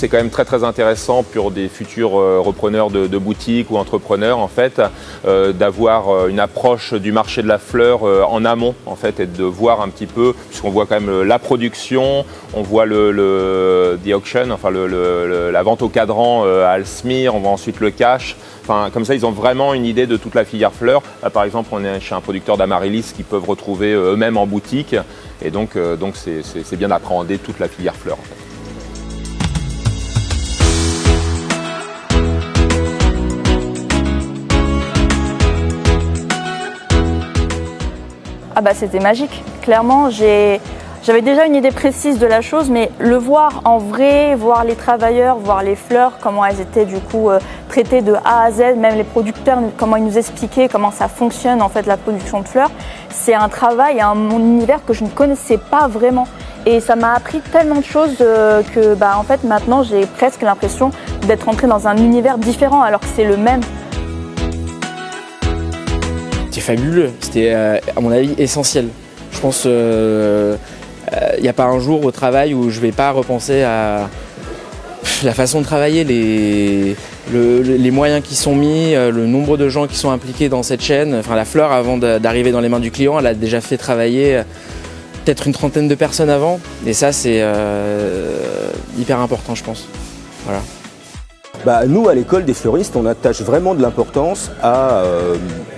c'est quand même très intéressant pour des futurs repreneurs de boutiques ou entrepreneurs en fait, d'avoir une approche du marché de la fleur en amont en fait, et de voir un petit peu, puisqu'on voit quand même la production, on voit the auction, enfin la vente au cadran à Alsmere, on voit ensuite le cash. Enfin, comme ça, ils ont vraiment une idée de toute la filière fleurs. Là, par exemple, on est chez un producteur d'amaryllis qu'ils peuvent retrouver eux-mêmes en boutique. Et donc c'est bien d'appréhender toute la filière fleurs. En fait. Ah bah c'était magique. Clairement, j'avais déjà une idée précise de la chose, mais le voir en vrai, voir les travailleurs, voir les fleurs, comment elles étaient du coup traitées de A à Z, même les producteurs, comment ils nous expliquaient comment ça fonctionne en fait la production de fleurs, c'est un travail, un univers que je ne connaissais pas vraiment. Et ça m'a appris tellement de choses que bah, en fait maintenant j'ai presque l'impression d'être entrée dans un univers différent alors que c'est le même. C'était fabuleux, c'était à mon avis essentiel. Je pense il n'y a pas un jour au travail où je ne vais pas repenser à la façon de travailler, les moyens qui sont mis, le nombre de gens qui sont impliqués dans cette chaîne. Enfin, la fleur, avant d'arriver dans les mains du client, elle a déjà fait travailler peut-être une trentaine de personnes avant. Et ça, c'est hyper important, je pense. Voilà. Bah, nous, à l'école des fleuristes, on attache vraiment de l'importance à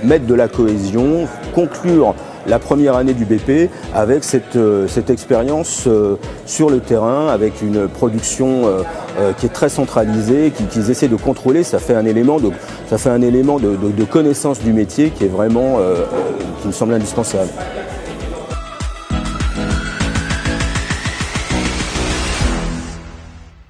mettre de la cohésion, conclure la première année du BP avec cette expérience sur le terrain, avec une production qui est très centralisée, qu'ils essaient de contrôler. Ça fait un élément de connaissance du métier qui est vraiment, qui me semble indispensable.